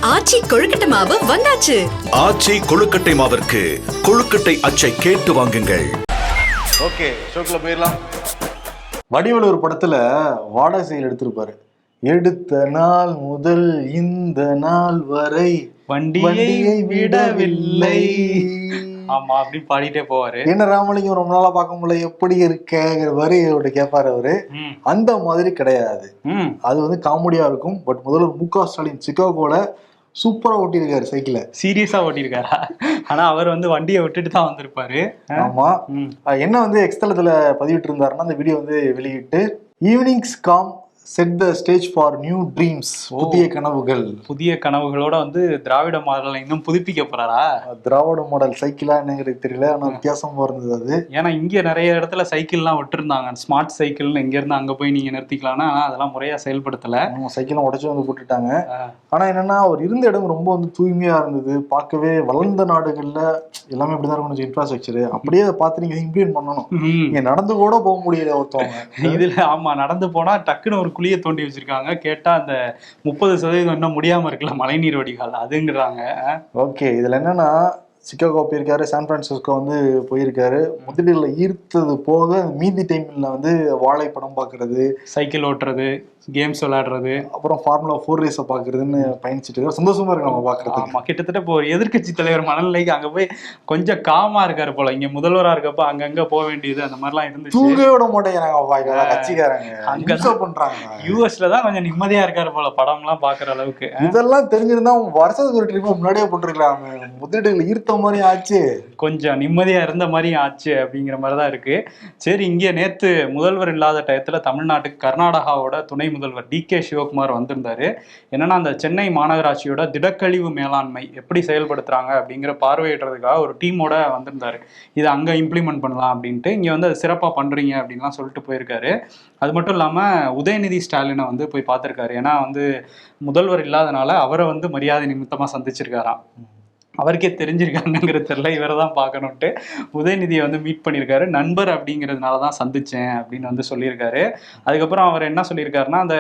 ஆச்சி கொழுக்கட்டை மாவு வந்தாச்சு. ஆச்சி கொழுக்கட்டை மாவிற்கு கொழுக்கட்டை அச்சை கேட்டு வாங்குங்கள். ஓகே, ஷோக்குள்ள போயிடலாம். வடிவேலு ஒரு படத்துல வாடகையில் எடுத்திருப்பாரு. எடுத்த நாள் முதல் இந்த நாள் வரை வண்டியை விடவில்லை. ஆமா, அப்படி பாடிட்டே போவாரு. என்ன ராமலிங்கம் ரொம்ப நாளா பார்க்க முடியல, எப்படி இருக்கங்கிற மாதிரி அவரு கேட்பாரு. அவரு அந்த மாதிரி கிடையாது. அது வந்து காமெடியா இருக்கும். பட் முதல்வர் மு.க. ஸ்டாலின் சிக்காகோல சூப்பரா ஓட்டியிருக்காரு சைக்கிள. சீரியஸா ஓட்டியிருக்காரா? ஆனா அவர் வந்து வண்டியை விட்டுட்டு தான் வந்திருப்பாரு. ஆமா, என்ன வந்து எக்ஸ்தலத்துல பதிவிட்டு இருந்தாருன்னா, அந்த வீடியோ வந்து வெளியிட்டு evenings com set the stage for new dreams, புதிய கனவுகள். புதிய கனவுகளோட வந்து திராவிட மாடலை இன்னும் புதுப்பிக்க போறாரா? திராவிட மாடல் சைக்கிளா என்னங்கிறது தெரியல, ஆனா வித்தியாசமா இருந்தது அது. ஏன்னா இங்க நிறைய இடத்துல சைக்கிள்லாம் விட்டுருந்தாங்க, ஸ்மார்ட் சைக்கிள்னு இங்க இருந்து அங்க போய் நீங்க நிறுத்திக்கலாம்னா அதெல்லாம் முறையா செயல்படுத்தல. சைக்கிளும் உடச்சு வந்து போட்டுட்டாங்க. ஆனா என்னன்னா, அவர் இருந்த இடம் ரொம்ப வந்து தூய்மையா இருந்தது. பார்க்கவே வளர்ந்த நாடுகள்ல எல்லாமே இப்படிதான் இருக்கும் கொஞ்சம் இன்ஃப்ராஸ்ட்ரக்சர். அப்படியே அதை பார்த்து நீங்க இம்ப்ளிமெண்ட் பண்ணணும். நீங்க நடந்து கூட போக முடியல ஒருத்தவங்க இதுல. ஆமா, நடந்து போனா டக்குன்னு ஒரு குழியை தோண்டி வச்சிருக்காங்க. கேட்டா அந்த 30% இன்னும் முடியாம இருக்குல்ல மழைநீர் வடிகால், அதுங்கிறாங்க. ஓகே, இதுல என்னன்னா, சிக்காகோ போயிருக்காரு, சான் பிரான்சிஸ்கோ வந்து போயிருக்காரு. முதலீடுல ஈர்த்தது போக மீதி டைம்ல வந்து வாழைப்படம் பாக்குறது, சைக்கிள் ஓட்டுறது, கேம்ஸ் விளையாடுறது, அப்புறம் ஃபார்முலா 4 ரேஸை பாக்குறதுன்னு பயணிச்சுட்டு சந்தோஷமா இருக்கு நம்ம பாக்குறது. ஆமா, கிட்டத்தட்ட இப்போ எதிர்கட்சி தலைவர் மனநிலைக்கு அங்க போய் கொஞ்சம் காமா இருக்காரு போல. இங்க முதல்வரா இருக்கப்ப அங்கங்க போக வேண்டியது அந்த மாதிரிலாம் இருந்துச்சு. தூங்க விட மாட்டேங்கிறாங்க கட்சிக்காரங்க, அங்க பண்றாங்க. யூஎஸ்ல தான் கொஞ்சம் நிம்மதியா இருக்காரு போல படம் எல்லாம் பாக்குற அளவுக்கு. இதெல்லாம் தெரிஞ்சிருந்தா வருஷத்துக்கு ஒரு ட்ரிப் முன்னாடியே போட்டுருக்கலாம். முதலீடுகள் ஈர்த்த மாதிரி ஆச்சு, கொஞ்சம் நிம்மதியா இருந்த மாதிரி ஆச்சு அப்படிங்கிற மாதிரிதான் இருக்கு. சரி, இங்கே நேத்து முதல்வர் இல்லாத டயத்துல தமிழ்நாட்டுக்கு கர்நாடகாவோட துணை முதல்வர் டி.கே. சிவகுமார் வந்திருந்தாரு. என்னன்னா, அந்த சென்னை மாநகராட்சியோட திடக்கழிவு மேலாண்மை எப்படி செயல்படுத்துறாங்க அப்படிங்கிற பார்வையிடுறதுக்காக ஒரு டீமோட வந்திருந்தாரு. இதை அங்க இம்ப்ளிமெண்ட் பண்ணலாம் அப்படின்ட்டு இங்க வந்து அது சிறப்பா பண்றீங்க அப்படின்லாம் சொல்லிட்டு போயிருக்காரு. அது மட்டும் இல்லாம உதயநிதி ஸ்டாலினை வந்து போய் பார்த்திருக்காரு. ஏன்னா வந்து முதல்வர் இல்லாதனால அவரை வந்து மரியாதை நிமித்தமா சந்திச்சிருக்காராம். அவருக்கே தெரிஞ்சிருக்காங்கிறது தெரியல, இவரை தான் பார்க்கணுன்ட்டு உதயநிதியை வந்து மீட் பண்ணியிருக்காரு. நண்பர் அப்படிங்கிறதுனால தான் சந்திச்சேன் அப்படின்னு வந்து சொல்லியிருக்காரு. அதுக்கப்புறம் அவர் என்ன சொல்லியிருக்காருன்னா, அந்த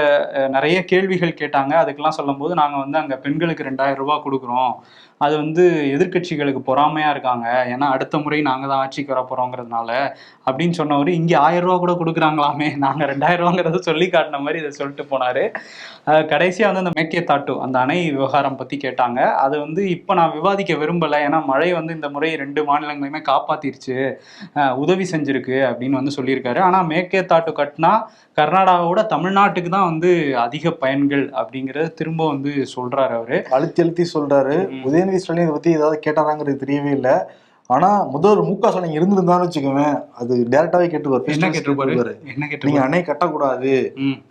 நிறைய கேள்விகள் கேட்டாங்க. அதுக்கெல்லாம் சொல்லும் போது நாங்கள் வந்து அங்கே பெண்களுக்கு 2000 ரூபா கொடுக்குறோம், அது வந்து எதிர்கட்சிகளுக்கு பொறாமையா இருக்காங்க, ஏன்னா அடுத்த முறை நாங்கள் தான் ஆட்சிக்கு வர போறோங்கிறதுனால அப்படின்னு சொன்னவர், இங்கே 1000 ரூபா கூட கொடுக்குறாங்களாமே, நாங்கள் 2000 ரூபாங்கிறத சொல்லி காட்டின மாதிரி இதை சொல்லிட்டு போனாரு. கடைசியா வந்து அந்த மேகேதாட்டு அந்த அணை விவகாரம் பத்தி கேட்டாங்க. அது வந்து இப்போ நான் விவாதிக்க விரும்பலை, ஏன்னா மழை வந்து இந்த முறை 2 மாநிலங்களையுமே காப்பாத்திருச்சு, உதவி செஞ்சிருக்கு அப்படின்னு வந்து சொல்லியிருக்காரு. ஆனா மேகேதாட்டு கட்டினா கர்நாடகாவோட தமிழ்நாட்டுக்கு தான் வந்து அதிக பயன்கள் அப்படிங்கறது திரும்ப வந்து சொல்றாரு. அவரு அழுத்தி சொல்றாரு. உதயநிதி ஸ்டாலின் இதை பத்தி ஏதாவது கேட்டாராங்கிறது தெரியவே இல்லை. ஆனா முதல்வர் மு.க. ஸ்டாலின் இருந்திருந்தான்னு வச்சுக்கோங்க, அது டைரக்டாவே கேட்டுருவாரு. என்ன கேட்டுருப்பாரு? நீங்க அணை கட்டக்கூடாது,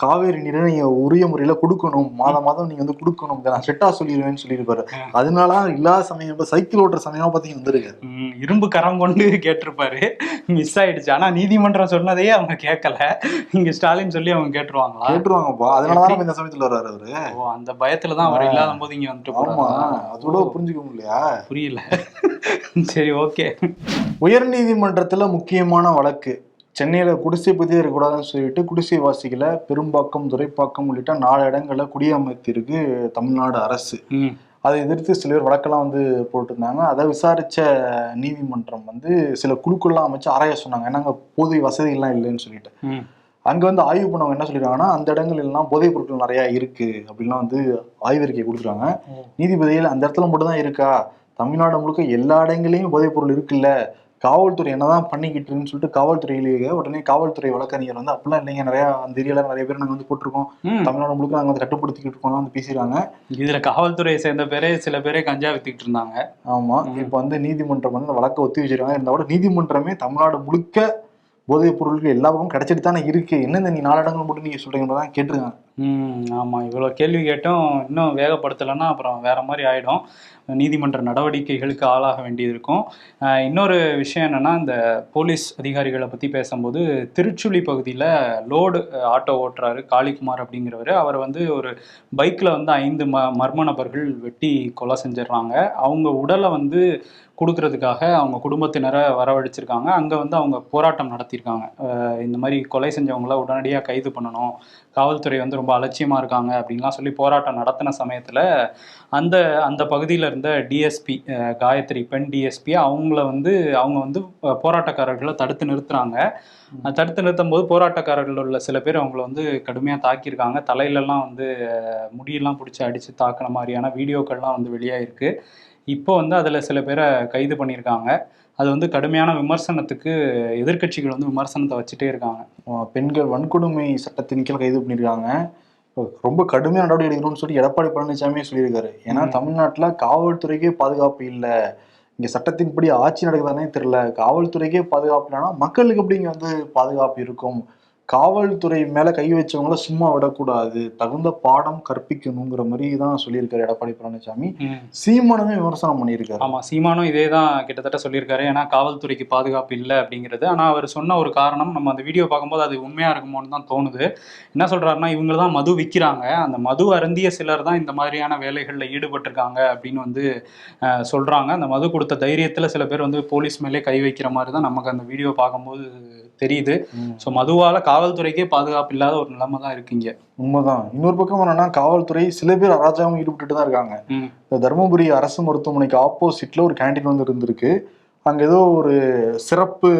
காவேரி நீரை நீங்க உரிய முறையில கொடுக்கணும், மாதம் நீங்க வந்து கொடுக்கணும், நான் செட்டா சொல்லிடுவேன்னு சொல்லியிருப்பாரு. அதனால இல்லாத சமயம் சைக்கிள் ஓட்டுற சமயம் பாத்தீங்க வந்துருக்கு, இரும்பு கரம் கொண்டு கேட்டிருப்பாரு, மிஸ் ஆயிடுச்சு. ஆனா நீதிமன்றம் சொன்னதையே அவங்க கேட்கல, இங்க ஸ்டாலின் சொல்லி அவங்க கேட்டுருவாங்கப்பா. அதனாலதான் இந்த சமயத்துல வர்றாரு அவரு. அந்த பயத்துலதான் அவர் இல்லாத போது இங்க வந்துட்டு. ஆமா, அதோட புரிஞ்சுக்க முடியலையா? புரியல. சரி, ஓகே. உயர் நீதிமன்றத்துல முக்கியமான வழக்கு, சென்னையில குடிசை பத்தி இருக்கக்கூடாதுன்னு சொல்லிட்டு குடிசை வாசிகளை பெரும்பாக்கம், துரைப்பாக்கம் உள்ளிட்ட 4 இடங்கள்ல குடியமர்த்திருக்கு தமிழ்நாடு அரசு. அதை எதிர்த்து சில பேர் வழக்கெல்லாம் வந்து போட்டிருந்தாங்க. அதை விசாரிச்ச நீதிமன்றம் வந்து சில குழுக்கள்லாம் அமைச்சு ஆராய சொன்னாங்க, ஏன்னா போதிய வசதிகள்லாம் இல்லைன்னு சொல்லிட்டு. அங்க வந்து ஆய்வு பண்ணவங்க என்ன சொல்லிருக்காங்கன்னா, அந்த இடங்கள் எல்லாம் போதைப் பொருட்கள் நிறைய இருக்கு அப்படின்லாம் வந்து ஆய்வறிக்கை கொடுத்துருக்காங்க. நீதிபதிகள் அந்த இடத்துல மட்டும் தான் இருக்கா, தமிழ்நாடு முழுக்க எல்லா இடங்களையும் போதைப் பொருள் இருக்குல்ல, காவல்துறை என்னதான் பண்ணிக்கிட்டுன்னு சொல்லிட்டு காவல்துறையிலேயே உடனே காவல்துறை வழக்கறிஞர் வந்து அப்படிலாம் இல்லைங்க, நிறைய அந்த ஏரியால நிறைய பேர் நாங்க வந்து போட்டிருக்கோம், தமிழ்நாடு முழுக்க நாங்க வந்து கட்டுப்படுத்திக்கிட்டு இருக்கோம் வந்து பேசிடுறாங்க. இதுல காவல்துறையை சேர்ந்த பேரே சில பேரே கஞ்சா வித்துக்கிட்டு இருந்தாங்க. ஆமா, இப்ப வந்து நீதிமன்றம் வந்து அந்த வழக்கை ஒத்தி வச்சிருக்காங்க. இருந்தா கூட நீதிமன்றமே தமிழ்நாடு முழுக்க போதைப் பொருட்கள் எல்லா பக்கமும் கிடைச்சிட்டு தானே இருக்கு, என்னென்ன நீ 4 இடங்கள் மட்டும் நீங்க சொல்றீங்கன்னு கேட்டிருக்காங்க. ஆமா, இவ்வளவு கேள்வி கேட்டும் இன்னும் வேகப்படுத்தலைன்னா அப்புறம் வேற மாதிரி ஆயிடும், நீதிமன்ற நடவடிக்கைகளுக்கு ஆளாக வேண்டியது இருக்கும். இன்னொரு விஷயம் என்னன்னா, இந்த போலீஸ் அதிகாரிகளை பத்தி பேசும்போது திருச்சுழி பகுதியில லோடு ஆட்டோ ஓட்டுறாரு காளிக்குமார் அப்படிங்கிறவர். அவர் வந்து ஒரு பைக்ல வந்து 5 மர்ம நபர்கள் வெட்டி கொலை செஞ்சிடறாங்க. அவங்க உடலை வந்து கொடுக்கறதுக்காக அவங்க குடும்பத்தினரை வரவழைச்சிருக்காங்க. அங்கே வந்து அவங்க போராட்டம் நடத்தியிருக்காங்க. இந்த மாதிரி கொலை செஞ்சவங்கள உடனடியாக கைது பண்ணணும், காவல்துறை வந்து ரொம்ப அலட்சியமா இருக்காங்க அப்படின்லாம் சொல்லி போராட்டம் நடத்தின சமயத்துல அந்த அந்த பகுதியில் இருந்த டிஎஸ்பி காயத்ரி, பெண் டிஎஸ்பி, அவங்க வந்து போராட்டக்காரர்களை தடுத்து நிறுத்துறாங்க. தடுத்து நிறுத்தும் போது போராட்டக்காரர்கள் உள்ள சில பேர் அவங்கள வந்து கடுமையாக தாக்கியிருக்காங்க. தலையிலலாம் வந்து முடியெல்லாம் பிடிச்சி அடித்து தாக்கின மாதிரியான வீடியோக்கள்லாம் வந்து வெளியாயிருக்கு. இப்போ வந்து அதில் சில பேரை கைது பண்ணியிருக்காங்க. அது வந்து கடுமையான விமர்சனத்துக்கு எதிர்க்கட்சிகள் வந்து விமர்சனத்தை வச்சுட்டே இருக்காங்க. பெண்கள் வன்கொடுமை சட்டத்தின் கீழ் கைது பண்ணியிருக்காங்க. ரொம்ப கடுமையான நடவடிக்கை எடுக்கணும்னு சொல்லி எடப்பாடி பழனிசாமியே சொல்லியிருக்காரு. ஏன்னா தமிழ்நாட்டுல காவல்துறைக்கே பாதுகாப்பு இல்லை, இங்க சட்டத்தின்படி ஆட்சி நடக்குதானே தெரியல, காவல்துறைக்கே பாதுகாப்பு இல்லைன்னா மக்களுக்கு எப்படி இங்க வந்து பாதுகாப்பு இருக்கும்? காவல்துறை மேல கை வச்சவங்கள சும்மா விடக்கூடாது, தகுந்த பாடம் கற்பிக்கணுங்கிற மாதிரி தான் சொல்லியிருக்காரு எடப்பாடி பழனிசாமி. சீமானுமே விமர்சனம் பண்ணியிருக்காரு. ஆமா, சீமானும் இதே தான் கிட்டத்தட்ட சொல்லியிருக்காரு. ஏன்னா காவல்துறைக்கு பாதுகாப்பு இல்லை அப்படிங்கிறது. ஆனா அவர் சொன்ன ஒரு காரணம் நம்ம அந்த வீடியோ பார்க்கும்போது அது உண்மையா இருக்குமோன்னு தான் தோணுது. என்ன சொல்றாருன்னா, இவங்க தான் மது விற்கிறாங்க, அந்த மது அருந்திய சிலர் தான் இந்த மாதிரியான வேலைகளில் ஈடுபட்டிருக்காங்க அப்படின்னு வந்து சொல்றாங்க. அந்த மது கொடுத்த தைரியத்துல சில பேர் வந்து போலீஸ் மேலே கை வைக்கிற மாதிரி தான் நமக்கு அந்த வீடியோ பார்க்கும்போது தெரியுது. ஸோ மதுவால காவல்துறைக்கே பாதுகாப்பு இல்லாத ஒரு நிலைமை தான் இருக்குங்க. உண்மைதான். இன்னொரு பக்கம் என்னன்னா, காவல்துறை சில பேர் அராஜகம் ஈடுபட்டு தான் இருக்காங்க. தருமபுரி அரசு மருத்துவமனைக்கு ஆப்போசிட்ல ஒரு கேண்டீன் வந்து இருந்திருக்கு. அங்க ஏதோ ஒரு சிறப்பு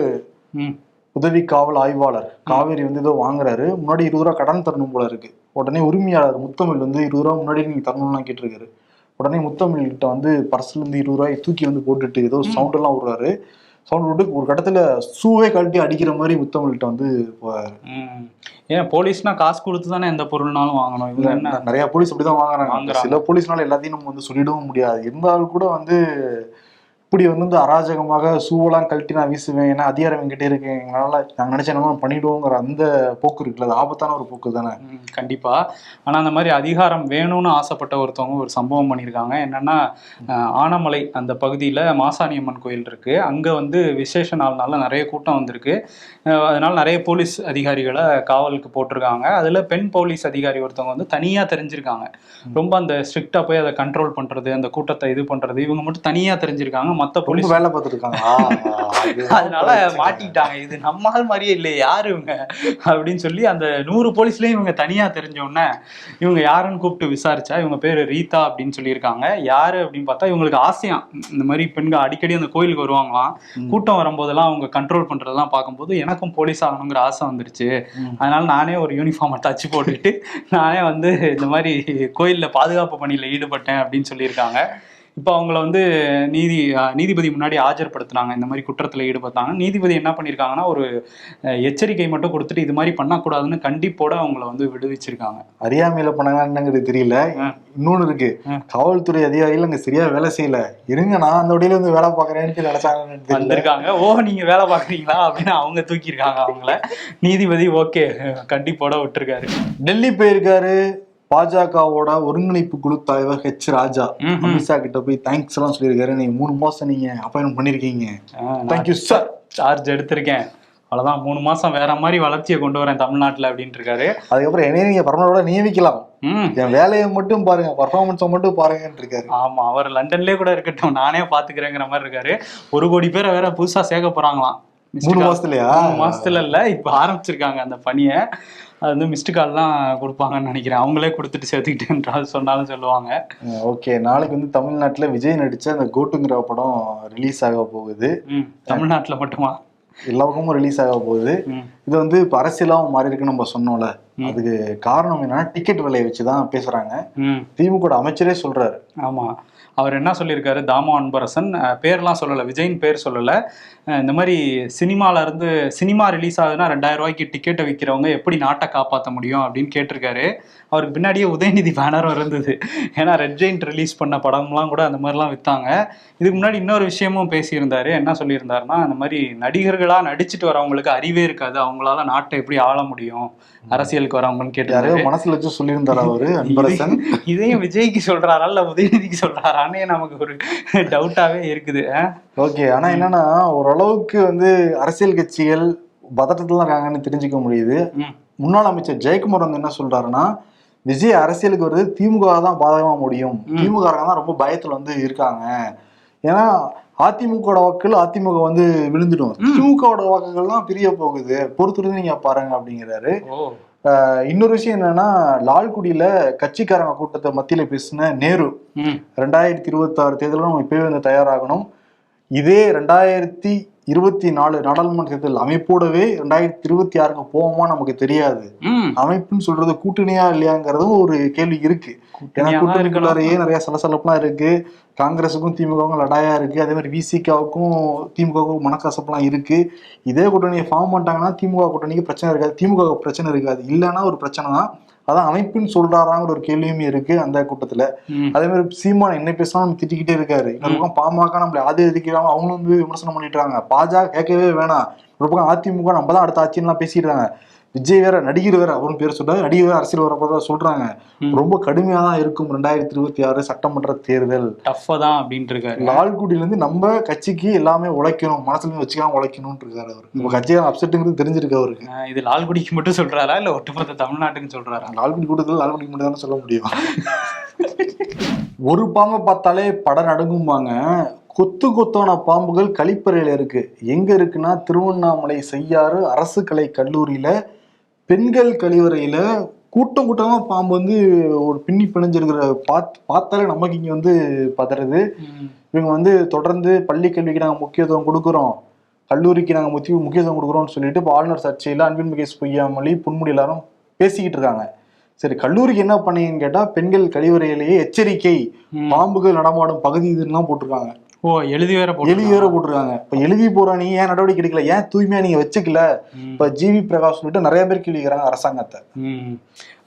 உதவி காவல் ஆய்வாளர் காவேரி வந்து ஏதோ வாங்குறாரு. முன்னாடி 20 ரூபா கடன் தரணும் போல இருக்கு. உடனே உரிமையாளர் முத்தமிழ் வந்து 20 ரூபா முன்னாடி நீங்க தரணும்லாம் கேட்டிருக்காரு. உடனே முத்தமிழ் கிட்ட வந்து பர்ஸ்ல இருந்து 20 ரூபாய் தூக்கி வந்து போட்டுட்டு ஏதோ சவுண்ட் எல்லாம் விடுறாரு. சவுண்ட் விட்டு ஒரு கட்டத்துல ஷூவே கழட்டி அடிக்கிற மாதிரி முத்தமிழ்கிட்ட வந்து போறாரு. ஏன் போலீஸ்னா காசு கொடுத்து தானே எந்த பொருள்னாலும் வாங்கணும். இவங்க என்ன நிறைய போலீஸ் அப்படிதான் வாங்குறாங்க. சில போலீஸ்னால எல்லாத்தையும் நம்ம வந்து சொல்லிடவும் முடியாது. இருந்தாலும் கூட வந்து இப்படி வந்து அராஜகமாக ஷூவெல்லாம் கழட்டி நான் வீசுவேன், ஏன்னா அதிகாரம் என்கிட்ட இருக்கு, எங்களால நாங்க நினைச்ச என்ன பண்ணிடுவோங்கிற அந்த போக்கு இருக்குல்ல, அது ஆபத்தான ஒரு போக்கு தானே. கண்டிப்பா. ஆனா அந்த மாதிரி அதிகாரம் வேணும்னு ஆசைப்பட்ட ஒருத்தவங்க ஒரு சம்பவம் பண்ணியிருக்காங்க. என்னன்னா, ஆனமலை அந்த பகுதியில மாசாணியம்மன் கோயில் இருக்கு. அங்க வந்து விசேஷ நாள்னால நிறைய கூட்டம் வந்திருக்கு. அதனால நிறைய போலீஸ் அதிகாரிகளை காவலுக்கு போட்டிருக்காங்க. அதுல பெண் போலீஸ் அதிகாரி ஒருத்தவங்க வந்து தனியா தெரிஞ்சிருக்காங்க. ரொம்ப அந்த ஸ்ட்ரிக்டா போய் அதை கண்ட்ரோல் பண்றது, அந்த கூட்டத்தை இது பண்றது, இவங்க மட்டும் தனியா தெரிஞ்சிருக்காங்க. மத்த போலீஸ் வேலை பார்த்துருக்காங்க. அதனால மாட்டிக்கிட்டாங்க. இது நம்மால் மாதிரியே இல்லை, யாரு இவங்க அப்படின்னு சொல்லி அந்த 100 போலீஸ்லயும் இவங்க தனியா தெரிஞ்சோடனே இவங்க யாருன்னு கூப்பிட்டு விசாரிச்சா இவங்க பேரு ரீதா அப்படின்னு சொல்லியிருக்காங்க. யாரு அப்படின்னு பார்த்தா, இவங்களுக்கு ஆசையாம் இந்த மாதிரி பெண்கள் அடிக்கடி அந்த கோயிலுக்கு வருவாங்களாம். கூட்டம் வரும்போதெல்லாம் அவங்க கண்ட்ரோல் பண்றதெல்லாம் பார்க்கும்போது எனக்கும் போலீஸ் ஆகணுங்கிற ஆசை வந்துருச்சு. அதனால நானே ஒரு யூனிஃபார்மை தச்சு போட்டுட்டு நானே வந்து இந்த மாதிரி கோயில்ல பாதுகாப்பு பணியில ஈடுபட்டேன் அப்படின்னு சொல்லியிருக்காங்க. இப்போ அவங்கள வந்து நீதிபதி முன்னாடி ஆஜர்படுத்தினாங்க. இந்த மாதிரி குற்றத்தில் ஈடுபட்டாங்க. நீதிபதி என்ன பண்ணியிருக்காங்கன்னா, ஒரு எச்சரிக்கை மட்டும் கொடுத்துட்டு இது மாதிரி பண்ணக்கூடாதுன்னு கண்டிப்போட அவங்கள வந்து விடுவிச்சிருக்காங்க. அறியாமையில பண்ணாங்கன்னு தெரியல. இன்னொன்னு இருக்கு, காவல்துறை அதிகாரிகள் அங்க சரியா வேலை செய்யல, இருங்க நான் அந்த வழியில வந்து வேலை பாக்குறேன்னு நினைச்சாங்க வந்திருக்காங்க. ஓ நீங்க வேலை பாக்குறீங்களா அப்படின்னு அவங்க தூக்கியிருக்காங்க அவங்கள. நீதிபதி ஓகே கண்டிப்போட விட்டுருக்காரு. டெல்லி போயிருக்காரு. பாஜகவோட ஒருங்கிணைப்பு குழு தலைவர் ஹெச் ராஜா அமித்ஷா கிட்ட போய் தேங்க்ஸ் எல்லாம் சொல்லியிருக்காரு. நீங்க 3 மாசம் நீங்க அப்பாயின்மெண்ட் பண்ணிருக்கீங்க, தேங்க்யூ சார், சார்ஜ் எடுத்திருக்கேன், அவ்வளவுதான் 3 மாசம் வேற மாதிரி வளர்ச்சியை கொண்டு வரேன் தமிழ்நாட்டுல அப்படின்ட்டு இருக்காரு. அதுக்கப்புறம் என்னைய நீங்க பர்மனண்டா நியமிக்கலாம், என் வேலையை மட்டும் பாருங்க, பர்ஃபார்மன்ஸை மட்டும் பாருங்கன்னு இருக்காரு. ஆமா, அவர் லண்டன்லயே கூட இருக்கட்டும், நானே பாத்துக்கிறேங்கிற மாதிரி இருக்காரு. 1 கோடி பேரை வேற புதுசா சேர்க்க போறாங்களாம் 3 மாசத்துலயா? 3 மாசத்துல இல்ல, இப்ப ஆரம்பிச்சிருக்காங்க அந்த பணியை. அது வந்து மிஸ்டு கால்லாம் கொடுப்பாங்கன்னு நினைக்கிறேன். அவங்களே கொடுத்துட்டு சேர்த்துக்கிட்டேன்றால் சொன்னாலும் சொல்லுவாங்க. ஓகே, நாளைக்கு வந்து தமிழ்நாட்டுல விஜய் நடிச்ச அந்த கோட்டுங்கிற படம் ரிலீஸ் ஆக போகுது. தமிழ்நாட்டுல மட்டுமா? எல்லா பக்கமும் ரிலீஸ் ஆக போகுது. இது வந்து இப்ப அரசியலாவும் மாறி இருக்குன்னு நம்ம சொன்னோம்ல, அதுக்கு காரணம் என்னன்னா டிக்கெட் விலையை வச்சுதான் பேசுறாங்க. திமுக அமைச்சரே சொல்றாரு. ஆமா, அவர் என்ன சொல்லியிருக்காரு, தாமோ அன்பரசன், பேர்லாம் சொல்லலை, விஜயின் பேர் சொல்லலை, இந்த மாதிரி சினிமா ரிலீஸ் ஆகுதுன்னா 2000 ரூபாய்க்கு டிக்கெட்டை விற்கிறவங்க எப்படி நாட்டை காப்பாற்ற முடியும் அப்படின்னு கேட்டிருக்காரு. அவருக்கு பின்னாடியே உதயநிதி பேனரும் இருந்தது. ஏன்னா ரெட் ஜெயிண்ட் ரிலீஸ் பண்ண படம்லாம் கூட அந்த மாதிரிலாம் விற்றாங்க. இதுக்கு முன்னாடி இன்னொரு விஷயமும் பேசியிருந்தாரு. என்ன சொல்லியிருந்தாருன்னா, அந்த மாதிரி நடிகர்களாக நடிச்சுட்டு வரவங்களுக்கு அறிவே இருக்காது, அவங்களால நாட்டை எப்படி ஆள முடியும் அரசியலுக்கு வரவங்கன்னு கேட்டு மனசுல வச்சு சொல்லியிருந்தாரு அவரு அன்பரசன். இதையும் விஜய்க்கு சொல்றாரா இல்ல உதயநிதிக்கு சொல்றாரானே நமக்கு ஒரு டவுட்டாவே இருக்குது. ஓகே, ஆனா என்னன்னா ஓரளவுக்கு வந்து அரசியல் கட்சிகள் பதட்டத்துல இருக்காங்கன்னு தெரிஞ்சுக்க முடியுது. முன்னாள் அமைச்சர் ஜெயக்குமார் வந்து என்ன சொல்றாருன்னா, விஜய் அரசியலுக்கு வருது திமுக தான் பாதகமா முடியும், திமுக தான் ரொம்ப பயத்துல வந்து இருக்காங்க, ஏன்னா அதிமுக வாக்குகள் அதிமுக வந்து விழுந்துடும், திமுக வாக்குகள் தான் பிரிய போகுது, பொறுத்துருந்து நீங்க பாருங்க அப்படிங்கிறாரு. இன்னொரு விஷயம் என்னன்னா, லால்குடியில கட்சிக்காரங்க கூட்டத்தை மத்தியில பேசின நேரு 2026 தேர்தலும் நம்ம இப்பவே வந்து தயாராகணும். இதே 2024 நாடாளுமன்ற தேர்தல் அமைப்போடவே 2026 போவோமா நமக்கு தெரியாது. அமைப்புன்னு சொல்றது கூட்டணியா இல்லையாங்கிறதும் ஒரு கேள்வி இருக்கு. ஏன்னா கூட்டணிக்குள்ளாரையே நிறைய சலசலப்புலாம் இருக்கு. காங்கிரஸுக்கும் திமுகவுக்கும் லடாயா இருக்கு. அதே மாதிரி விசிகாவுக்கும் திமுகவுக்கும் மனக்கசப்புலாம் இருக்கு. இதே கூட்டணியை ஃபார்ம் பண்ணிட்டாங்கன்னா திமுக கூட்டணிக்கு பிரச்சனை இருக்காது, திமுக பிரச்சனை இருக்காது. இல்லைன்னா ஒரு பிரச்சனை தான். அதான் அமைப்புன்னு சொல்றாராங்கிற ஒரு கேள்வியும் இருக்கு அந்த கூட்டத்துல. அதே மாதிரி சீமான் என்ன பேசினாலும் திட்டிக்கிட்டே இருக்காரு. இன்னொரு பக்கம் பாமக நம்மளை ஆதரிக்கிறாங்க, அவங்களும் வந்து விமர்சனம் பண்ணிட்டு பாஜக கேட்கவே வேணாம். ஒரு பக்கம் அதிமுக நம்ம தான் அடுத்த ஆட்சின்னு பேசிடுறாங்க. விஜய் வேற நடிகர் வேற அவரும் பேர் சொல்றாரு, நடிகர் வேற அரசியல் வரப்போதான் சொல்றாங்க. ரொம்ப கடுமையா தான் இருக்கும் 2026 சட்டமன்ற தேர்தல். டஃப்பா தான் அப்படின்ட்டு இருக்காரு. லால்குடியில இருந்து நம்ம கட்சிக்கு எல்லாமே உழைக்கணும், மனசுல வச்சுக்காம உழைக்கணும்னு இருக்காரு அவரு. நம்ம கட்சியான அப்செட்டுங்கிறது தெரிஞ்சிருக்கு அவருக்கு. இது லால்குடிக்கு மட்டும் சொல்றாரா இல்ல ஒட்டுமொத்த தமிழ்நாட்டுக்கு சொல்றாரா? லால்குடி கூட்டத்தில் லால்குடிக்கு மட்டும் தானே சொல்ல முடியும். ஒரு பாம்பை பார்த்தாலே படம் நடுங்கும்பாங்க. கொத்து கொத்தான பாம்புகள் கழிப்பறையில இருக்கு. எங்க இருக்குன்னா திருவண்ணாமலை செய்யாறு அரசு கலை கல்லூரியில பெண்கள் கழிவறையில கூட்டம் கூட்டமா பாம்பு வந்து ஒரு பின்னி பிணைஞ்சிருக்கிற பார்த்தாலே நமக்கு இங்க வந்து பதறது. இவங்க வந்து தொடர்ந்து பள்ளி கல்விக்கு நாங்க முக்கியத்துவம் கொடுக்குறோம், கல்லூரிக்கு நாங்க முக்கியத்துவம் கொடுக்குறோம்னு சொல்லிட்டு இப்போ ஆளுநர் சர்ச்சையில அன்பில் மகேஷ் பொய்யாமொழி பொன்முடி எல்லாரும் பேசிக்கிட்டு இருக்காங்க. சரி, கல்லூரிக்கு என்ன பண்ணீங்கன்னு கேட்டா பெண்கள் கழிவறையிலேயே எச்சரிக்கை, பாம்புகள் நடமாடும் பகுதி இதுலாம் போட்டிருக்காங்க. எழுதி வேற போட்டிருக்காங்க. இப்ப எழுதி போற நீங்க ஏன் நடவடிக்கை எடுக்கல, ஏன் தூய்மையா நீங்க வச்சுக்கல? இப்ப ஜிவி பிரகாஷ் சொல்லிட்டு நிறைய பேர் கேள்விக்கிறாங்க அரசாங்கத்தை.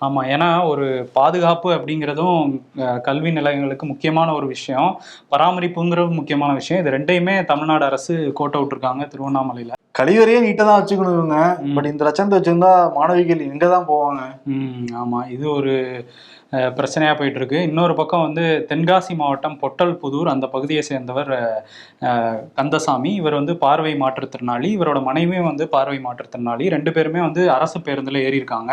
ஆமா, ஏன்னா ஒரு பாதுகாப்பு அப்படிங்கிறதும் கல்வி நிலையங்களுக்கு முக்கியமான ஒரு விஷயம், பராமரிப்புங்கிறது முக்கியமான விஷயம். இது ரெண்டையுமே தமிழ்நாடு அரசு கோட்டை விட்டுருக்காங்க திருவண்ணாமலையில. கழிவறையே நீட்டா தான் வச்சுக்கணும் இவங்க. பட் இந்த லட்சணத்தை வச்சிருந்தா மாணவிகள் எங்கதான் போவாங்க? ஆமா, இது ஒரு பிரச்சனையாக போயிட்டு இருக்கு. இன்னொரு பக்கம் வந்து தென்காசி மாவட்டம் பொட்டல்புதூர் அந்த பகுதியை சேர்ந்தவர் கந்தசாமி. இவர் வந்து பார்வை மாற்றுத்திறனாளி, இவரோட மனைவியும் வந்து பார்வை மாற்றுத்திறனாளி. ரெண்டு பேருமே வந்து அரசு பேருந்தில் ஏறி இருக்காங்க.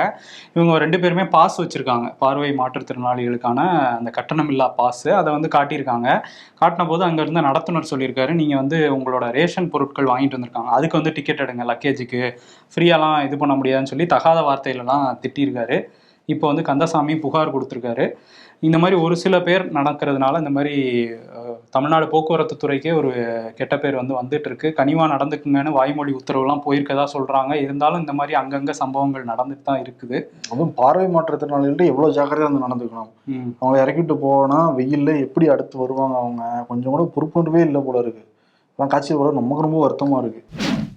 இவங்க ரெண்டு பேருமே பாஸ் வச்சுருக்காங்க, பார்வை மாற்றுத்திறனாளிகளுக்கான அந்த கட்டணமில்லா பாஸ். அதை வந்து காட்டியிருக்காங்க. காட்டின போது அங்கே இருந்த நடத்துனர் சொல்லியிருக்காரு, நீங்கள் வந்து உங்களோட ரேஷன் பொருட்கள் வாங்கிட்டு வந்திருக்காங்க, அதுக்கு வந்து டிக்கெட் எடுங்க, லக்கேஜுக்கு ஃப்ரீயாலாம் இது பண்ண முடியாதுன்னு சொல்லி தகாத வார்த்தையிலலாம் திட்டியிருக்காரு. இப்போ வந்து கந்தசாமி புகார் கொடுத்துருக்காரு. இந்த மாதிரி ஒரு சில பேர் நடக்கிறதுனால இந்த மாதிரி தமிழ்நாடு போக்குவரத்து துறைக்கே ஒரு கெட்ட பேர் வந்து வந்துட்டு இருக்கு. கனிவா நடந்துக்குங்கன்னு வாய்மொழி உத்தரவுலாம் போயிருக்கதா சொல்றாங்க. இருந்தாலும் இந்த மாதிரி அங்கங்க சம்பவங்கள் நடந்துட்டு தான் இருக்குது. அதுவும் பார்வை மாற்றத்தினால எவ்வளவு ஜாக்கிரதையா வந்து நடந்துக்கணும். அவங்க இறக்கிட்டு போனா வெயில்ல எப்படி அடுத்து வருவாங்க, அவங்க கொஞ்சம் கூட பொறுப்புன்றவே இல்லை போல இருக்கு. காட்சி கூட நமக்கு ரொம்ப வருத்தமா இருக்கு.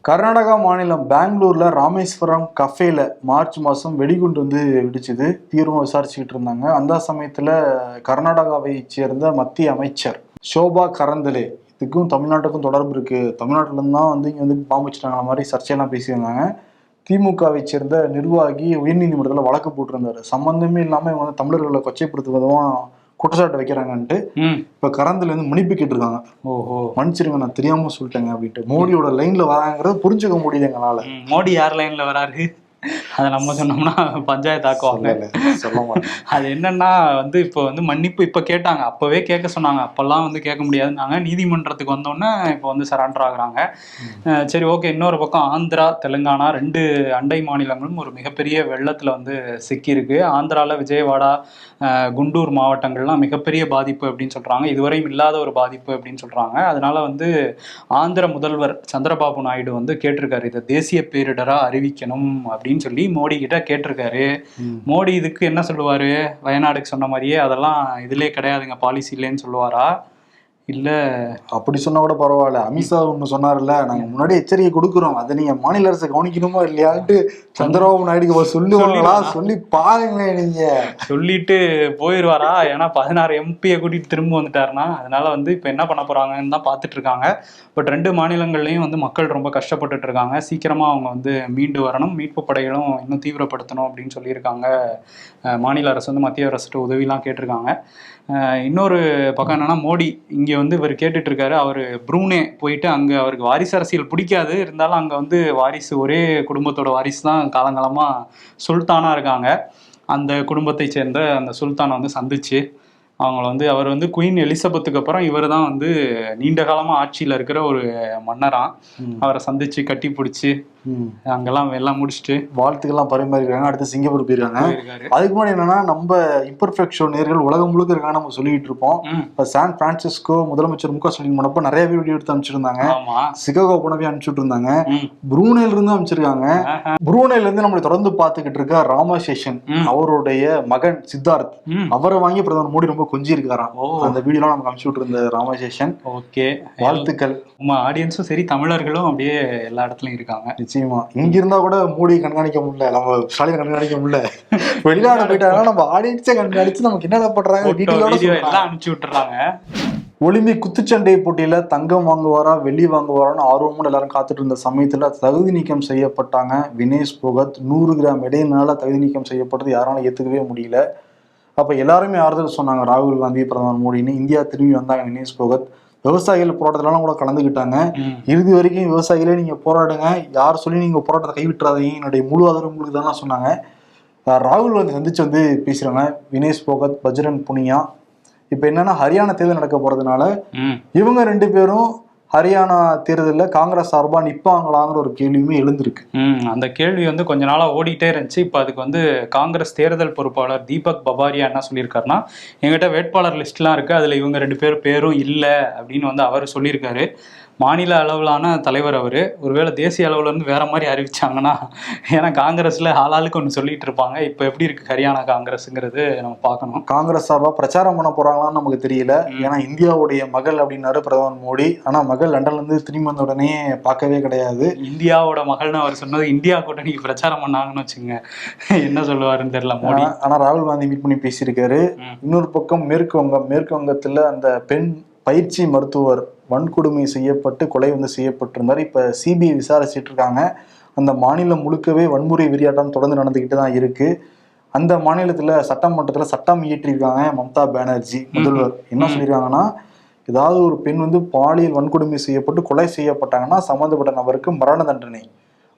கர்நாடகா மாநிலம் பெங்களூர்ல ராமேஸ்வரம் கஃபேல மார்ச் மாதம் வெடிகுண்டு வந்து வெடிச்சுது. தீவிரமாக விசாரிச்சுக்கிட்டு இருந்தாங்க. அந்த சமயத்துல கர்நாடகாவை சேர்ந்த மத்திய அமைச்சர் ஷோபா கரந்தலே, இதுக்கும் தமிழ்நாட்டுக்கும் தொடர்பு இருக்கு, தமிழ்நாட்டுல இருந்து தான் வந்து இங்க வந்து பாம்பு வச்சுட்டாங்க மாதிரி சர்ச்சையெல்லாம் பேசியிருந்தாங்க. திமுகவை சேர்ந்த நிர்வாகி உயர்நீதிமன்றத்தில் வழக்கு போட்டிருந்தாரு. சம்பந்தமே இல்லாம இவங்க வந்து தமிழர்களை கொச்சைப்படுத்துவதும் குற்றச்சாட்டு வைக்கிறாங்கன்ட்டு இப்ப கரந்துல இருந்து மன்னிப்பு கேட்டிருக்காங்க. மன்னிச்சிருங்க, நான் தெரியாம சொல்லிட்டேங்க அப்படின்ட்டு. மோடியோட லைன்ல வராங்கிறத புரிஞ்சுக்க முடியுது எங்களால. மோடி யார் லைன்ல வராரு அதை நம்ம சொன்னோம்னா பஞ்சாயத்து ஆக்குவாங்க. அது என்னன்னா வந்து இப்போ வந்து மன்னிப்பு இப்போ கேட்டாங்க, அப்பவே கேட்க சொன்னாங்க, அப்பெல்லாம் வந்து கேட்க முடியாதுன்னாங்க. நீதிமன்றத்துக்கு வந்தோடனே இப்போ வந்து சரண்டர் ஆகுறாங்க. சரி, ஓகே. இன்னொரு பக்கம் ஆந்திரா தெலுங்கானா ரெண்டு அண்டை மாநிலங்களும் ஒரு மிகப்பெரிய வெள்ளத்துல வந்து சிக்கியிருக்கு. ஆந்திரால விஜயவாடா குண்டூர் மாவட்டங்கள்லாம் மிகப்பெரிய பாதிப்பு அப்படின்னு சொல்றாங்க, இதுவரையும் இல்லாத ஒரு பாதிப்பு அப்படின்னு சொல்றாங்க. அதனால வந்து ஆந்திர முதல்வர் சந்திரபாபு நாயுடு வந்து கேட்டிருக்காரு, இதை தேசிய பேரிடரா அறிவிக்கணும் அப்படின்னு சொல்லி மோடி கிட்ட கேட்டிருக்காரு. மோடி இதுக்கு என்ன சொல்லுவாரு? வயநாடுக்கு சொன்ன மாதிரியே அதெல்லாம் இதுலயே கிடையாதுங்க, பாலிசி இல்லைன்னு சொல்லுவாரா? இல்ல அப்படி சொன்னா கூட பரவாயில்ல. அமித்ஷா ஒண்ணு சொன்னார்ல, நாங்க முன்னாடி எச்சரிக்கை கொடுக்குறோம், அதை நீங்க மாநில அரசு கவனிக்கணுமா இல்லையான்ட்டு சந்திரபாபு நாயுடுக்கு சொல்லுவாங்களா? சொல்லி பாருங்க, நீங்க சொல்லிட்டு போயிடுவாரா? ஏன்னா 16 எம்பியை கூட்டிட்டு திரும்ப வந்துட்டாருன்னா. அதனால வந்து இப்ப என்ன பண்ண போறாங்கன்னு தான் பாத்துட்டு இருக்காங்க. பட் ரெண்டு மாநிலங்கள்லயும் வந்து மக்கள் ரொம்ப கஷ்டப்பட்டுட்டு இருக்காங்க. சீக்கிரமா அவங்க வந்து மீண்டு வரணும், மீட்பு படைகளும் இன்னும் தீவிரப்படுத்தணும் அப்படின்னு சொல்லியிருக்காங்க. மாநில அரசு வந்து மத்திய அரசு உதவிலாம் கேட்டிருக்காங்க. இன்னொரு பக்கம் என்னன்னா, மோடி இங்கே வந்து இவர் கேட்டுட்டு இருக்காரு. அவர் ப்ரூனே போயிட்டு அங்கே அவருக்கு வாரிசு அரசியல் பிடிக்காது, இருந்தாலும் அங்கே வந்து வாரிசு ஒரே குடும்பத்தோட வாரிசு தான் காலங்காலமாக சுல்தானாக இருக்காங்க. அந்த குடும்பத்தை சேர்ந்த அந்த சுல்தானை வந்து சந்திச்சு அவங்கள வந்து அவர் வந்து குயின் எலிசபெத்துக்கு அப்புறம் இவர் தான் வந்து நீண்ட காலமாக ஆட்சியில் இருக்கிற ஒரு மன்னராம். அவரை சந்திச்சு கட்டி பிடிச்சி அங்கெல்லாம் எல்லாம் முடிச்சுட்டு வாழ்த்துக்கெல்லாம் பரிமாறிருக்காங்க. அடுத்து சிங்கப்பூர் போயிருக்காங்க. அதுக்கு முன்னாடி என்னன்னா, நம்ம இம்பர்ஃபெக்ட் ஷோ நேர்கள் உலகம் முழுக்க இருக்காங்க நம்ம சொல்லிட்டு இருப்போம். இப்ப சான் பிரான்சிஸ்கோ முதலமைச்சர் முக ஸ்டாலின் போனப்ப நிறைய வீடியோ எடுத்து அனுப்பிச்சிருந்தாங்க. சிகாகோ போனவே அனுப்பிச்சுட்டு இருந்தாங்க. புரூனேல இருந்து அனுப்பிச்சிருக்காங்க. புரூனேல இருந்து நம்மளை தொடர்ந்து பார்த்துக்கிட்டு இருக்க ராமசேஷன் அவருடைய மகன் சித்தார்த், அவரை வாங்கி பிரதமர் மோடி ரொம்ப கொஞ்சி இருக்காராம். அந்த வீடியோலாம் நமக்கு அனுப்பிச்சுட்டு இருந்த ராமசேஷன். ஓகே, வாழ்த்துக்கள். ஆடியன்ஸும் சரி, தமிழர்களும் அப்படியே எல்லா இடத்துலயும் இருக்காங்க. நிச்சயமா இங்க இருந்தா கூட மோடி கண்காணிக்க முடியல, நம்ம ஸ்டாலின் கண்காணிக்க முடியல. வெளிநாடு போயிட்டாங்கன்னா நம்ம ஆடியன்ஸை கண்காணிச்சு நமக்கு என்ன பண்றாங்க எல்லாம் அனுப்பிச்சு விட்டுறாங்க. ஒலிம்பிக் குத்துச்சண்டை போட்டியில தங்கம் வாங்குவாரா வெள்ளி வாங்குவாரான்னு ஆர்வமும் எல்லாரும் காத்துட்டு இருந்த சமயத்துல தகுதி நீக்கம் செய்யப்பட்டாங்க வினேஷ் போகத். 100 கிராம் இடையினால தகுதி நீக்கம் செய்யப்பட்டது யாராலும் ஏத்துக்கவே முடியல. அப்ப எல்லாருமே ஆறுதல் சொன்னாங்க ராகுல் காந்தி, பிரதமர் மோடின்னு. இந்தியா திரும்பி வந்தாங்க வினேஷ் போகத். விவசாயிகள் போராட்டத்திலாம் கூட கலந்துக்கிட்டாங்க. இறுதி வரைக்கும் விவசாயிகளே நீங்க போராடுங்க, யார் சொல்லி நீங்க போராட்டத்தை கைவிட்டுறாதீங்க, என்னுடைய முழு ஆதரவு உங்களுக்கு தானே சொன்னாங்க. ராகுல் காந்தி சந்திச்சு பேசுறாங்க வினேஷ் போகத், பஜ்ரங் புனியா. இப்ப என்னன்னா, ஹரியானா தேர்தல் நடக்க போறதுனால இவங்க 2 பேரும் ஹரியானா தேர்தலில் காங்கிரஸ் சார்பா நிப்பாங்களாங்கிற ஒரு கேள்வியுமே எழுந்திருக்கு. அந்த கேள்வி வந்து கொஞ்ச நாளா ஓடிட்டே இருந்துச்சு. இப்போ அதுக்கு வந்து காங்கிரஸ் தேர்தல் பொறுப்பாளர் தீபக் பபாரியா என்ன சொல்லியிருக்காருன்னா, எங்கிட்ட வேட்பாளர் லிஸ்ட்லாம் இருக்கு, அதுல இவங்க 2 பேரும் இல்லை அப்படின்னு வந்து அவர் சொல்லியிருக்காரு. மாநில அளவிலான தலைவர் அவர். ஒருவேளை தேசிய அளவுல இருந்து வேற மாதிரி அறிவிச்சாங்கன்னா, ஏன்னா காங்கிரஸ்ல ஆளாளுக்கு ஒன்று சொல்லிட்டு இருப்பாங்க. இப்போ எப்படி இருக்கு ஹரியானா காங்கிரஸ்ங்கிறது நம்ம பார்க்கணும். காங்கிரஸ் சார்பா பிரச்சாரம் பண்ண போறாங்களான்னு நமக்கு தெரியல. ஏன்னா இந்தியாவுடைய மகள் அப்படின்னாரு பிரதமர் மோடி. ஆனா மகள் லண்டன்ல இருந்து திரும்பி வந்த உடனே பார்க்கவே கிடையாது. இந்தியாவோட மகள்னு அவர் சொன்னது இந்தியா கூட்டணிக்கு பிரச்சாரம் பண்ணாங்கன்னு வச்சுங்க, என்ன சொல்லுவாருன்னு தெரியல மோடி. ஆனா ராகுல் காந்தி மீட் பண்ணி பேசியிருக்காரு. இன்னொரு பக்கம் மேற்கு வங்கத்துல அந்த பெண் பயிற்சி மருத்துவர் வன்கொடுமை செய்யப்பட்டு கொலை வந்து செய்யப்பட்டிருந்தார். இப்ப சிபிஐ விசாரிச்சுட்டு இருக்காங்க. அந்த மாநிலம் முழுக்கவே வன்முறை வெறியாட்டம் தொடர்ந்து நடந்துகிட்டு தான் இருக்கு. அந்த மாநிலத்துல சட்டமன்றத்துல சட்டம் இயற்றிருக்காங்க மம்தா பானர்ஜி முதல்வர். என்ன சொல்லியிருக்காங்கன்னா, ஏதாவது ஒரு பெண் வந்து பாலியல் வன்கொடுமை செய்யப்பட்டு கொலை செய்யப்பட்டாங்கன்னா சம்பந்தப்பட்ட நபருக்கு மரண தண்டனை,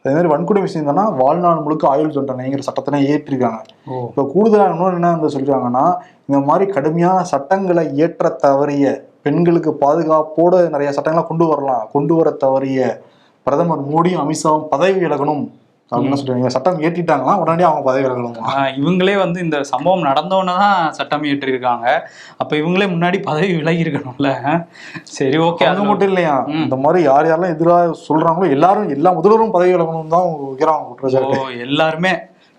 அதே மாதிரி வன்கொடுமை செய்தாங்கன்னா வாழ்நாள் முழுக்க ஆயுள் தண்டனைங்கிற சட்டத்தினை ஏற்றிருக்காங்க. இப்ப கூடுதலாக இன்னொன்று என்ன சொல்லிருக்காங்கன்னா, இந்த மாதிரி கடுமையான சட்டங்களை இயற்ற தவறிய பெண்களுக்கு பாதுகாப்போட நிறைய சட்டங்களை கொண்டு வர தவறிய பிரதமர் மோடியும் அமித்ஷாவும் பதவி விலகணும் அப்படின்னு சொல்றாங்க. சட்டம் ஏற்றிட்டாங்களா உடனே அவங்க பதவி விலகணும். இவங்களே வந்து இந்த சம்பவம் நடந்தோன்னு தான் சட்டம் ஏற்றிருக்காங்க. அப்ப இவங்களே முன்னாடி பதவி விலகி இருக்கணும்ல. சரி, ஓகே. அது மட்டும் இல்லையா, இந்த மாதிரி யாரெல்லாம் எதிராக சொல்றாங்களோ எல்லா முதல்வரும் பதவி விலகணும் தான் வைக்கிறாங்க.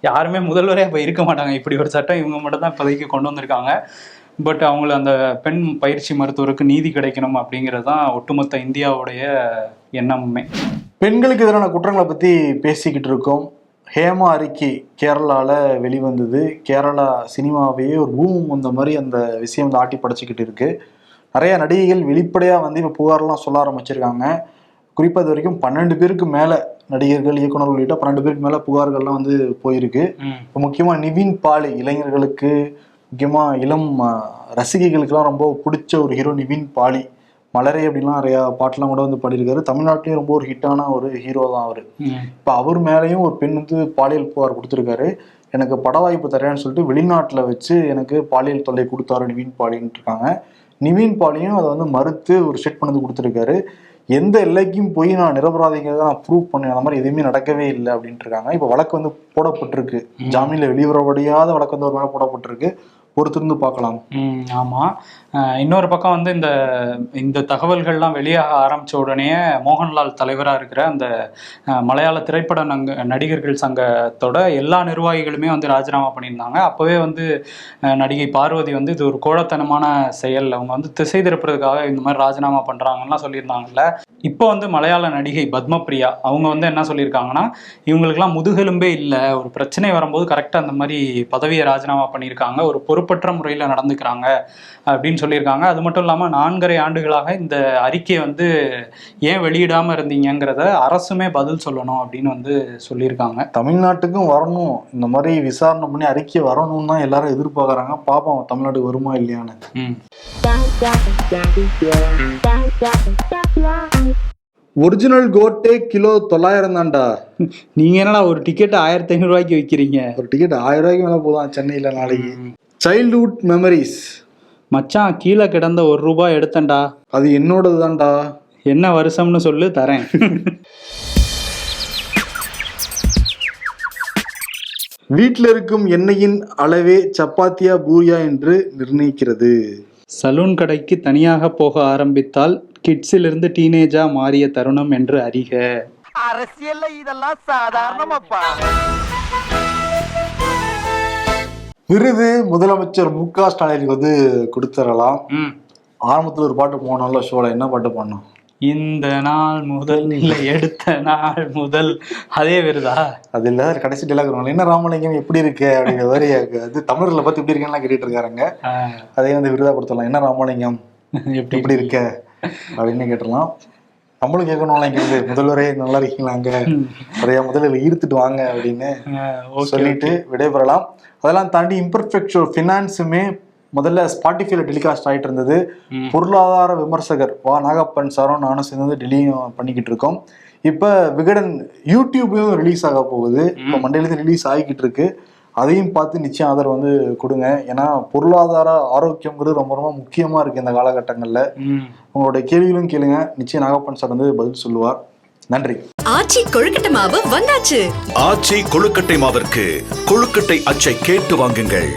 யாருமே முதல்வரே அப்ப இருக்க மாட்டாங்க. இப்படி ஒரு சட்டம் இவங்க மட்டும் தான் இப்போதைக்கு கொண்டு வந்திருக்காங்க. பட் அவங்கள அந்த பெண் பயிற்சி மருத்துவருக்கு நீதி கிடைக்கணும் அப்படிங்கிறது தான் ஒட்டுமொத்த இந்தியாவுடைய எண்ணமுமே. பெண்களுக்கு எதிரான குற்றங்களை பத்தி பேசிக்கிட்டு இருக்கோம். ஹேமா அறிக்கை கேரளால வெளிவந்தது. கேரளா சினிமாவையே ஒரு பூமம் வந்த மாதிரி அந்த விஷயம் வந்து ஆட்டி படைச்சிக்கிட்டு இருக்கு. நிறைய நடிகைகள் வெளிப்படையா வந்து இப்ப புகார்லாம் சொல்ல ஆரம்பிச்சிருக்காங்க. குறிப்பா இது வரைக்கும் 12 பேருக்கு மேல நடிகர்கள், இயக்குநர்கள் உள்ளிட்ட 12 பேருக்கு மேல புகார்கள்லாம் வந்து போயிருக்கு. இப்போ முக்கியமா நிவின் பாலி, இளைஞர்களுக்கு முக்கியமா இளம் ரசிகைகளுக்கெல்லாம் ரொம்ப பிடிச்ச ஒரு ஹீரோ நிவின் பாலி. மலரே அப்படின்லாம் நிறைய பாட்டுலாம் கூட வந்து பாடியிருக்காரு. தமிழ்நாட்டிலேயும் ரொம்ப ஒரு ஹிட்டான ஒரு ஹீரோ தான் அவரு. இப்போ அவர் மேலேயும் ஒரு பெண் வந்து பாலியல் புகார் கொடுத்துருக்காரு. எனக்கு பட வாய்ப்பு தரேன்னு சொல்லிட்டு வெளிநாட்டில் வச்சு எனக்கு பாலியல் தொல்லை கொடுத்தாரு நிவின் பாலின்னு இருக்காங்க. நிவின் பாலியும் அதை வந்து மறுத்து ஒரு ஸ்டேட் பண்ணது கொடுத்துருக்காரு. எந்த எல்லைக்கும் போய் நான் நிரபராதிங்கிறத நான் ப்ரூவ் பண்ணேன், அந்த மாதிரி எதுவுமே நடக்கவே இல்லை அப்படின்ட்டு இருக்காங்க. இப்போ வழக்கு வந்து போடப்பட்டிருக்கு. ஜாமீன்ல வெளிவரப்படியாத வழக்கு வந்து ஒரு மேலே போடப்பட்டிருக்கு. பொறுத்திருந்து பார்க்கலாம். ஆமா. இன்னொரு பக்கம் வந்து இந்த தகவல்கள்லாம் வெளியாக ஆரம்பிச்ச உடனே மோகன்லால் தலைவராக இருக்கிற அந்த மலையாள திரைப்பட நடிகர்கள் சங்கத்தோட எல்லா நிர்வாகிகளுமே வந்து ராஜினாமா பண்ணியிருந்தாங்க. அப்போவே வந்து நடிகை பார்வதி வந்து இது ஒரு கோழத்தனமான செயல், அவங்க வந்து திசை திருப்புறதுக்காக இந்த மாதிரி ராஜினாமா பண்றாங்கலாம் சொல்லியிருந்தாங்கல்ல. இப்போ வந்து மலையாள நடிகை பத்மபிரியா அவங்க வந்து என்ன சொல்லியிருக்காங்கன்னா, இவங்களுக்குலாம் முதுகெலும்பே இல்லை, ஒரு பிரச்சனை வரும்போது கரெக்டாக அந்த மாதிரி பதவியை ராஜினாமா பண்ணியிருக்காங்க, ஒரு பொறுப்பற்ற முறையில் நடந்துக்கிறாங்க அப்படின்னு சொல்லியிருக்காங்க. அது மட்டும் இல்லாமல் 4.5 ஆண்டுகளாக இந்த அறிக்கையை வந்து ஏன் வெளியிடாமல் இருந்தீங்கிறத அரசுமே பதில் சொல்லணும் அப்படின்னு வந்து சொல்லியிருக்காங்க. தமிழ்நாட்டுக்கும் வரணும், இந்த மாதிரி விசாரணை பண்ணி அறிக்கை வரணும்னு தான் எல்லாரும் எதிர்பார்க்குறாங்க. பாப்போம் தமிழ்நாட்டுக்கு வருமா இல்லையான்னு. ஒரிஜினல் கோட்டே கிலோ 900 தான்டா. நீங்க என்னடா ஒரு டிக்கெட் 1500 ரூபாய்க்கு விற்கிறீங்க? ஒரு டிக்கெட் 1000 ரூபாய்க்கு மேலே போதான் சென்னையில் நாளைக்கு. சைல்ட்ஹுட் மெமரிஸ் மச்சான், கீழே கிடந்த 1 ரூபாய் எடுத்தேன்டா. அது என்னோடது தான்டா. என்ன வருஷம்னு சொல்லு, தரேன். வீட்டில் இருக்கும் எண்ணெயின் அளவே சப்பாத்தியா பூரியா என்று நிர்ணயிக்கிறது. சலூன் கடைக்கு தனியாக போக ஆரம்பித்தால் கிட்ஸிலிருந்து டீனேஜா மாறிய தருணம் என்று அறிக. அரசியல்ல இதெல்லாம் சாதாரணமாப்பா. விருது முதலமைச்சர் மு.க. ஸ்டாலினுக்கு கொடுத்துடலாம். ஆரம்பத்தில் ஒரு பாட்டு போனோம்ல ஷோல, என்ன பாட்டு பாடணும்? இந்த நாள் முதல் இல்லை எடுத்த நாள் முதல், அதே விருதா? அது இல்ல, கடைசி டெலாக் என்ன ராமலிங்கம் எப்படி இருக்கு அப்படிங்கிற மாதிரி அது தமிழர்களை பத்தி எப்படி இருக்கேன்னு கேட்டுட்டு இருக்காருங்க. அதே விருதா கொடுத்துடலாம். என்ன ராமலிங்கம் எப்படி இருக்க அப்படின்னு கேட்டுடலாம். நம்மளும் கேட்கணும்ல, இங்க முதல்வரே நல்லா இருக்கீங்களாங்க, நிறைய முதல்ல ஈர்த்துட்டு வாங்க அப்படின்னு சொல்லிட்டு விடைபெறலாம். அதெல்லாம் தாண்டி இம்பர்ஃபெக்ட் ஷோ ஃபினான்ஸுமே முதல்ல ஸ்பாட்டிஃபைல டெலிகாஸ்ட் ஆகிட்டு இருந்தது. பொருளாதார விமர்சகர் நாகப்பன் சாரும் நானும் சேர்ந்து டெலியும் பண்ணிக்கிட்டு இருக்கோம். இப்போ விகடன் யூடியூப்லயும் ரிலீஸ் ஆக போகுது. இப்போ மண்டேலேருந்து ரிலீஸ் ஆகிக்கிட்டு இருக்கு. அதையும் பார்த்து நிச்சயம் ஆதரவு கொடுங்க. ஏன்னா பொருளாதார ஆரோக்கியங்கிறது ரொம்ப ரொம்ப முக்கியமா இருக்கு இந்த காலகட்டங்கள்ல. உங்களுடைய கேள்விகளும் கேளுங்க, நிச்சயம் நாகப்பன் சார் பதில் சொல்லுவார். நன்றி. ஆச்சி கொழுக்கட்டை மாவு வந்தாச்சு. ஆச்சி கொழுக்கட்டை மாவிற்கு கொழுக்கட்டை அச்சை கேட்டு வாங்குங்கள்.